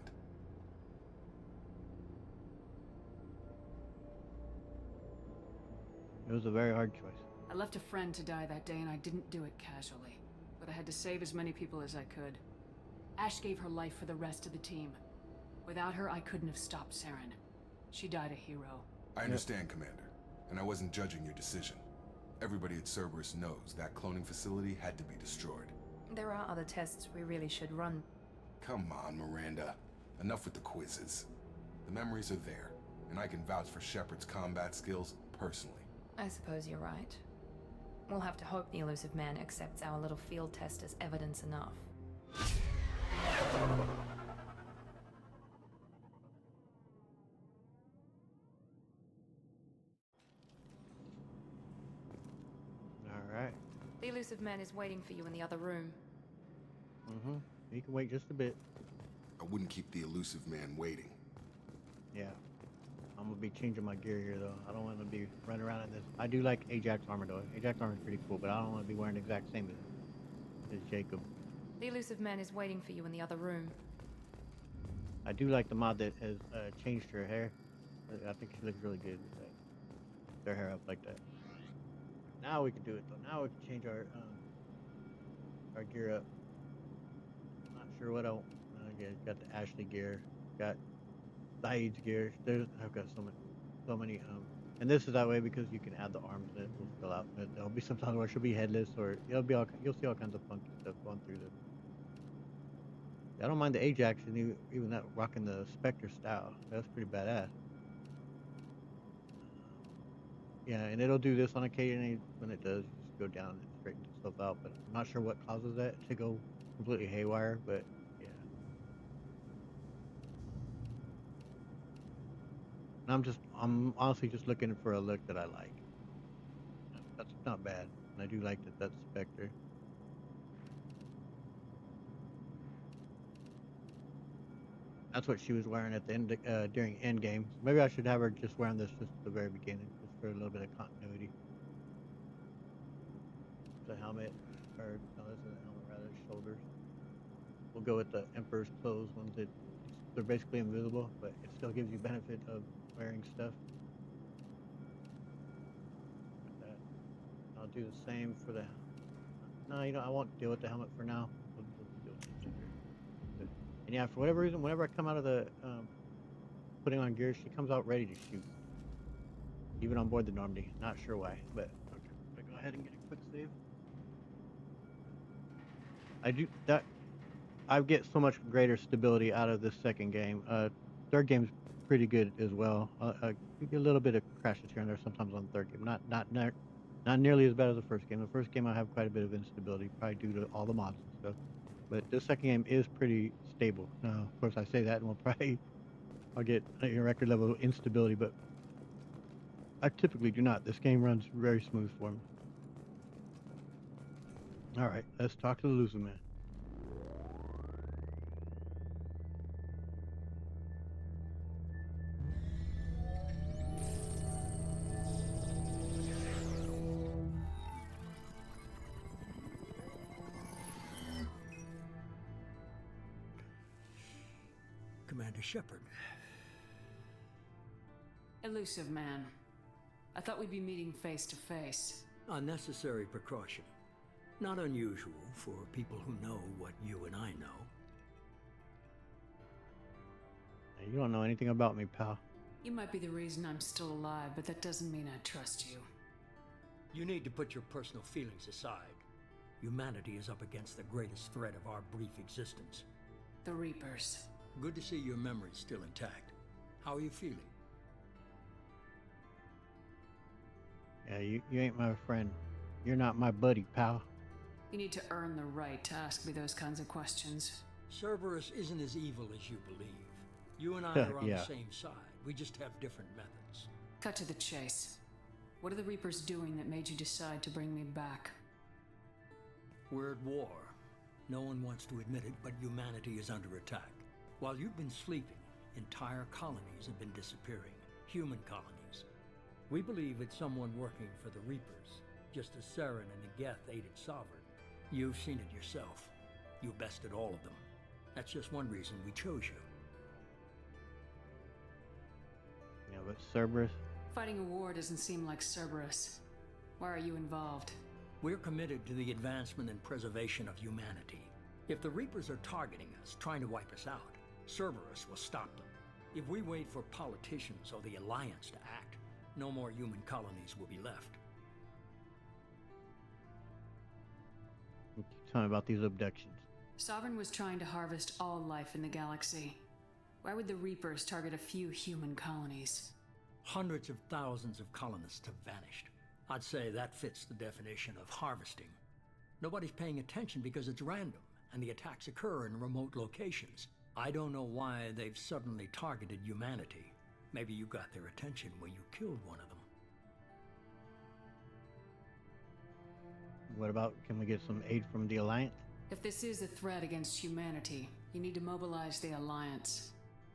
It was a very hard choice. I left a friend to die that day and I didn't do it casually. But I had to save as many people as I could. Ash gave her life for the rest of the team. Without her, I couldn't have stopped Saren. She died a hero. I understand, Commander, and I wasn't judging your decision. Everybody at Cerberus knows that cloning facility had to be destroyed. There are other tests we really should run. Come on, Miranda. Enough with the quizzes. The memories are there, and I can vouch for Shepard's combat skills personally. I suppose you're right. We'll have to hope the elusive man accepts our little field test as evidence enough. Alright. The elusive man is waiting for you in the other room. Mm-hmm. You can wait just a bit. I wouldn't keep the elusive man waiting. Yeah. I'm gonna be changing my gear here though. I don't want to be running around in this. I do like Ajax armor though. Ajax armor is pretty cool, but I don't want to be wearing the exact same as Jacob. The elusive man is waiting for you in the other room. I do like the mod that has changed her hair. I think she looks really good with her hair up like that. Now we can do it though. Now we can change our gear up. Not sure what I want. Got the Ashley gear. Got Saeed's gear. I've got so many. And this is that way because you can add the arms that will fill out. But there'll be sometimes where she'll be headless, or you'll see all kinds of funky stuff going through this. I don't mind the Ajax and even that rocking the Spectre style. That's pretty badass. Yeah, and it'll do this on occasion. When it does, just go down and straighten itself out. But I'm not sure what causes that to go completely haywire. But yeah, and I'm honestly just looking for a look that I like. That's not bad. And I do like that's Spectre. That's what she was wearing at the end during Endgame. So maybe I should have her just wearing this just at the very beginning, just for a little bit of continuity. The helmet, or no, this isn't a helmet, rather shoulders. We'll go with the Emperor's clothes ones that they're basically invisible, but it still gives you benefit of wearing stuff. Like that. I'll do the same for the. No, I won't deal with the helmet for now. We'll deal with it later. And yeah, for whatever reason, whenever I come out of the putting on gear, she comes out ready to shoot. Even on board the Normandy. Not sure why, but okay. I'm gonna go ahead and get a quick save. I get so much greater stability out of this second game. Third game's pretty good as well. You get a little bit of crashes here and there sometimes on the third game. Not nearly as bad as the first game. The first game I have quite a bit of instability, probably due to all the mods and stuff. But this second game is pretty stable. Now, of course, I say that, and I'll get a record level of instability, but I typically do not. This game runs very smooth for me. All right, let's talk to the loser man. Commander Shepard. Elusive man. I thought we'd be meeting face to face. Unnecessary precaution. Not unusual for people who know what you and I know. You don't know anything about me, pal. You might be the reason I'm still alive, but that doesn't mean I trust you. You need to put your personal feelings aside. Humanity is up against the greatest threat of our brief existence. The Reapers. Good to see your memory's still intact. How are you feeling? Yeah, you ain't my friend. You're not my buddy, pal. You need to earn the right to ask me those kinds of questions. Cerberus isn't as evil as you believe. You and I are on Yeah. the same side. We just have different methods. Cut to the chase. What are the Reapers doing that made you decide to bring me back? We're at war. No one wants to admit it, but humanity is under attack. While you've been sleeping, entire colonies have been disappearing. Human colonies. We believe it's someone working for the Reapers, just as Saren and the Geth aided Sovereign. You've seen it yourself. You bested all of them. That's just one reason we chose you. Yeah, but Cerberus? Fighting a war doesn't seem like Cerberus. Why are you involved? We're committed to the advancement and preservation of humanity. If the Reapers are targeting us, trying to wipe us out, Cerberus will stop them. If we wait for politicians or the Alliance to act, no more human colonies will be left. Tell me about these abductions. Sovereign was trying to harvest all life in the galaxy. Why would the Reapers target a few human colonies? Hundreds of thousands of colonists have vanished. I'd say that fits the definition of harvesting. Nobody's paying attention because it's random, and the attacks occur in remote locations. I don't know why they've suddenly targeted humanity. Maybe you got their attention when you killed one of them. What about, can we get some aid from the Alliance? If this is a threat against humanity, you need to mobilize the Alliance.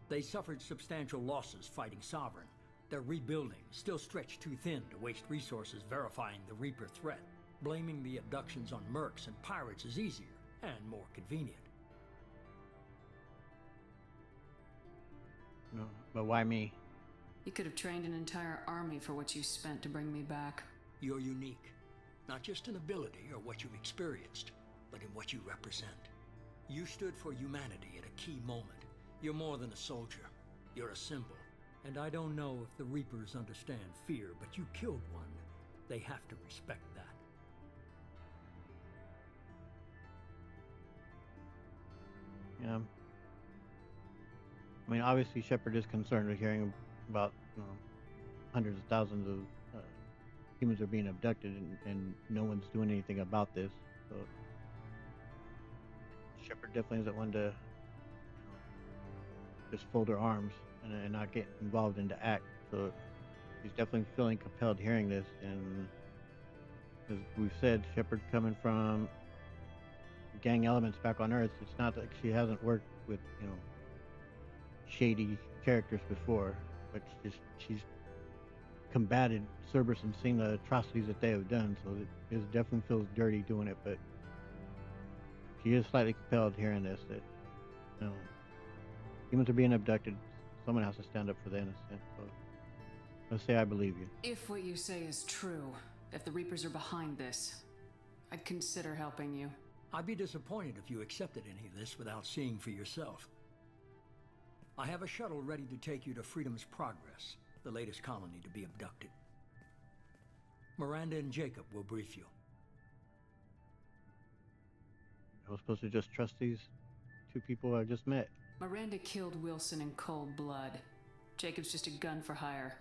They suffered substantial losses fighting Sovereign. They're rebuilding, still stretched too thin to waste resources verifying the Reaper threat. Blaming the abductions on mercs and pirates is easier and more convenient. No, but why me? You could have trained an entire army for what you spent to bring me back. You're unique. Not just in ability or what you've experienced, but in what you represent. You stood for humanity at a key moment. You're more than a soldier. You're a symbol. And I don't know if the Reapers understand fear, but you killed one. They have to respect that. Yeah. I mean, obviously Shepard is concerned with hearing about hundreds of thousands of humans are being abducted, and no one's doing anything about this. So Shepard definitely isn't one to just fold her arms and not get involved in the act. So he's definitely feeling compelled hearing this, and as we've said, Shepard coming from gang elements back on Earth, it's not like she hasn't worked with shady characters before, but she's combated Cerberus and seen the atrocities that they have done, so it definitely feels dirty doing it, but she is slightly compelled hearing this, that humans are being abducted, someone has to stand up for the innocent. So let's say I believe you. If what you say is true, if the Reapers are behind this, I'd consider helping you. I'd be disappointed if you accepted any of this without seeing for yourself. I have a shuttle ready to take you to Freedom's Progress, the latest colony to be abducted. Miranda and Jacob will brief you. I was supposed to just trust these two people I just met. Miranda killed Wilson in cold blood. Jacob's just a gun for hire.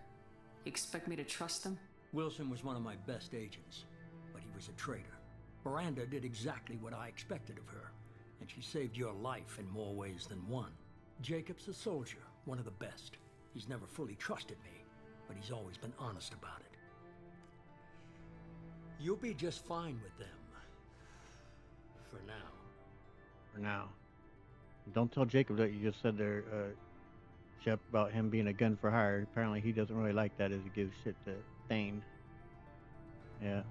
You expect me to trust them? Wilson was one of my best agents, but he was a traitor. Miranda did exactly what I expected of her, and she saved your life in more ways than one. Jacob's a soldier, one of the best. He's never fully trusted me, but he's always been honest about it. You'll be just fine with them. For now. For now. Don't tell Jacob that you just said there, Shep, about him being a gun for hire. Apparently he doesn't really like that as he gives shit to Thane. Yeah,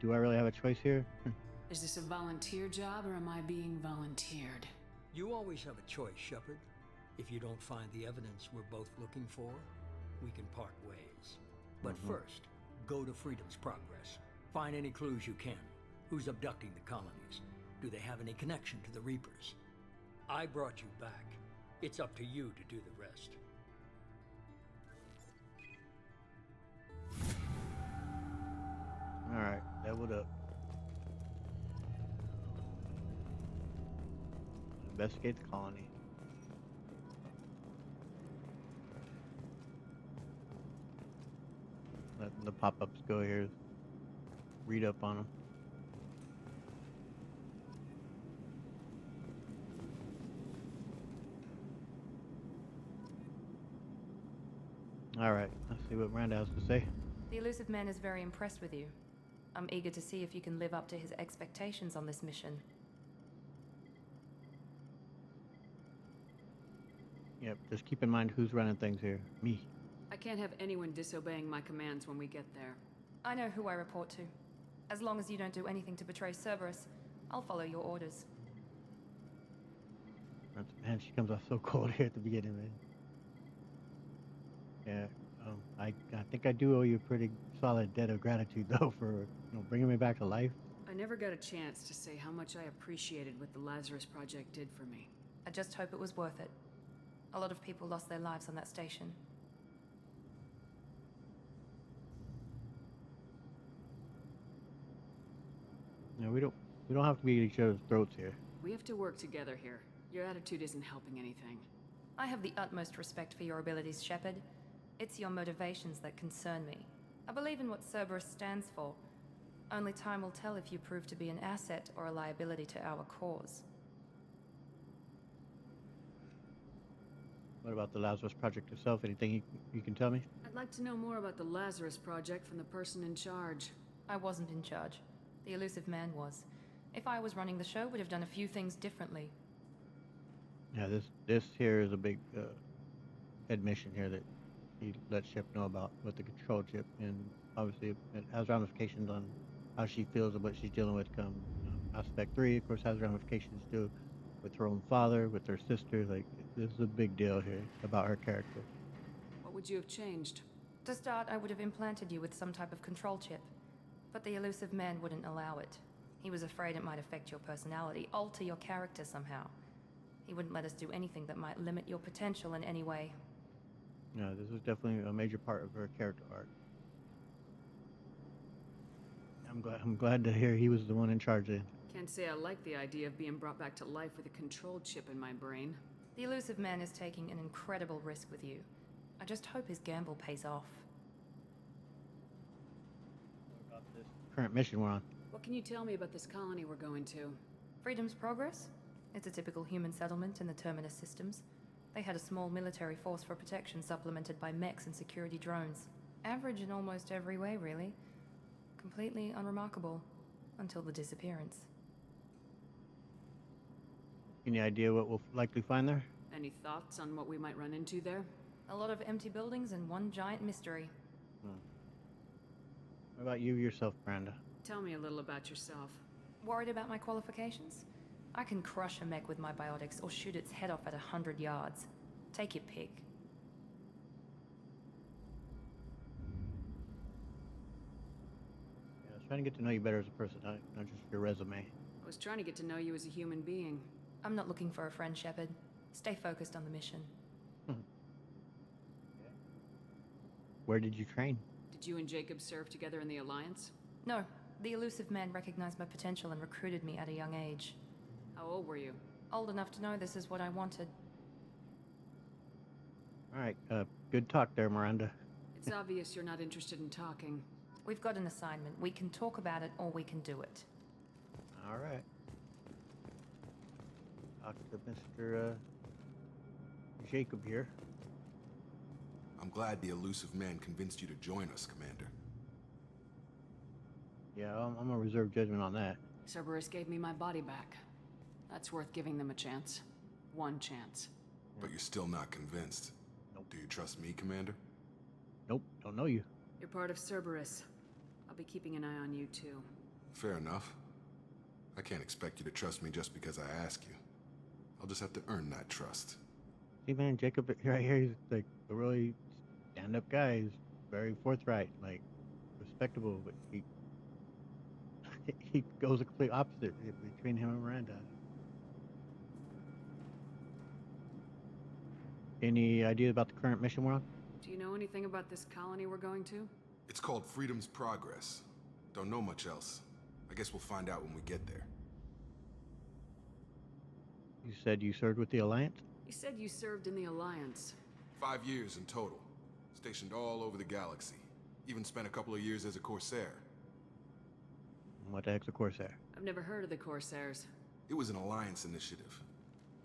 do I really have a choice here? Is this a volunteer job or am I being volunteered? You always have a choice, Shepard. If you don't find the evidence we're both looking for, we can part ways. But first, go to Freedom's Progress. Find any clues you can. Who's abducting the colonies? Do they have any connection to the Reapers? I brought you back. It's up to you to do the rest. Alright, leveled up. Investigate the colony. Let the pop-ups go here. Read up on them. Alright, let's see what Miranda has to say. The elusive man is very impressed with you. I'm eager to see if you can live up to his expectations on this mission. Yep, just keep in mind who's running things here. Me. I can't have anyone disobeying my commands when we get there. I know who I report to. As long as you don't do anything to betray Cerberus, I'll follow your orders. Man, she comes off so cold here at the beginning, man. Yeah, I think I do owe you a pretty solid debt of gratitude, though, for bringing me back to life. I never got a chance to say how much I appreciated what the Lazarus Project did for me. I just hope it was worth it. A lot of people lost their lives on that station. No, we don't have to be at each other's throats here. We have to work together here. Your attitude isn't helping anything. I have the utmost respect for your abilities, Shepard. It's your motivations that concern me. I believe in what Cerberus stands for. Only time will tell if you prove to be an asset or a liability to our cause. What about the Lazarus Project itself? Anything you can tell me? I'd like to know more about the Lazarus Project from the person in charge. I wasn't in charge. The elusive man was. If I was running the show, would have done a few things differently. Yeah, this here is a big admission here that he let Shep know about with the control chip, and obviously it has ramifications on how she feels and what she's dealing with come Aspect 3. Of course, has ramifications too with her own father, with her sister. Like, this is a big deal here about her character. What would you have changed? To start, I would have implanted you with some type of control chip. But the elusive man wouldn't allow it. He was afraid it might affect your personality, alter your character somehow. He wouldn't let us do anything that might limit your potential in any way. No, this is definitely a major part of her character arc. I'm glad to hear he was the one in charge then. Can't say I like the idea of being brought back to life with a control chip in my brain. The elusive man is taking an incredible risk with you. I just hope his gamble pays off. What about this current mission we're on? What can you tell me about this colony we're going to? Freedom's Progress? It's a typical human settlement in the Terminus systems. They had a small military force for protection supplemented by mechs and security drones. Average in almost every way, really. Completely unremarkable. Until the disappearance. Any idea what we'll likely find there? Any thoughts on what we might run into there? A lot of empty buildings and one giant mystery. What about you yourself, Miranda? Tell me a little about yourself. Worried about my qualifications? I can crush a mech with my biotics or shoot its head off at 100 yards. Take your pick. Yeah, I was trying to get to know you better as a person, not just your resume. I was trying to get to know you as a human being. I'm not looking for a friend, Shepard. Stay focused on the mission. Where did you train? Did you and Jacob serve together in the Alliance? No. The elusive man recognized my potential and recruited me at a young age. How old were you? Old enough to know this is what I wanted. Alright, good talk there, Miranda. It's obvious you're not interested in talking. We've got an assignment. We can talk about it or we can do it. Alright. Talk to Mr. Jacob here. I'm glad the elusive man convinced you to join us, Commander. Yeah, I'm gonna reserve judgment on that. Cerberus gave me my body back. That's worth giving them a chance. One chance. But you're still not convinced. Nope. Do you trust me, Commander? Nope, don't know you. You're part of Cerberus. I'll be keeping an eye on you, too. Fair enough. I can't expect you to trust me just because I ask you. I'll just have to earn that trust. See, man, Jacob right here, he's like a really stand-up guy. He's very forthright, like respectable, but he he goes the complete opposite between him and Miranda. Any idea about the current mission we're on? Do you know anything about this colony we're going to? It's called Freedom's Progress. Don't know much else. I guess we'll find out when we get there. You said you served with the Alliance? You said you served in the Alliance. 5 years in total. Stationed all over the galaxy. Even spent a couple of years as a Corsair. What the heck's a Corsair? I've never heard of the Corsairs. It was an Alliance initiative.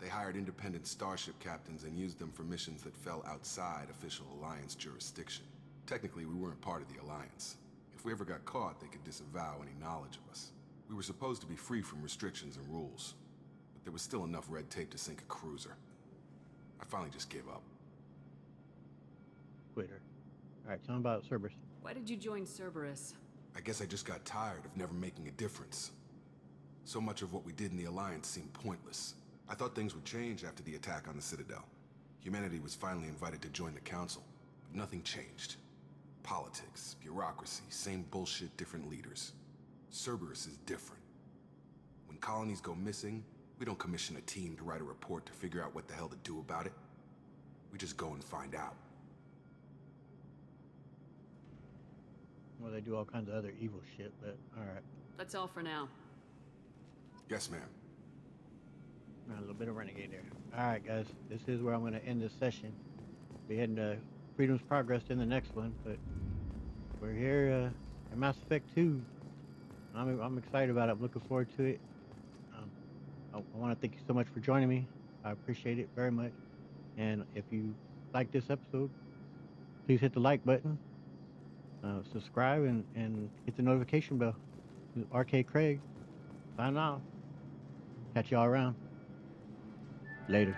They hired independent starship captains and used them for missions that fell outside official Alliance jurisdiction. Technically, we weren't part of the Alliance. If we ever got caught, they could disavow any knowledge of us. We were supposed to be free from restrictions and rules, but there was still enough red tape to sink a cruiser. I finally just gave up. Quitter. Alright, tell me about Cerberus. Why did you join Cerberus? I guess I just got tired of never making a difference. So much of what we did in the Alliance seemed pointless. I thought things would change after the attack on the Citadel. Humanity was finally invited to join the Council, but nothing changed. Politics, bureaucracy, same bullshit, different leaders. Cerberus is different. When colonies go missing, we don't commission a team to write a report to figure out what the hell to do about it. We just go and find out. Well, they do all kinds of other evil shit, but alright. That's all for now. Yes, ma'am. A little bit of renegade there. Alright, guys, this is where I'm going to end this session. Be heading to Freedom's Progress in the next one, but we're here in Mass Effect 2. I'm excited about it. I'm looking forward to it. I want to thank you so much for joining me. I appreciate it very much. And if you like this episode, please hit the like button, subscribe, and hit the notification bell. RK Craig, signing off. Catch y'all around. Later.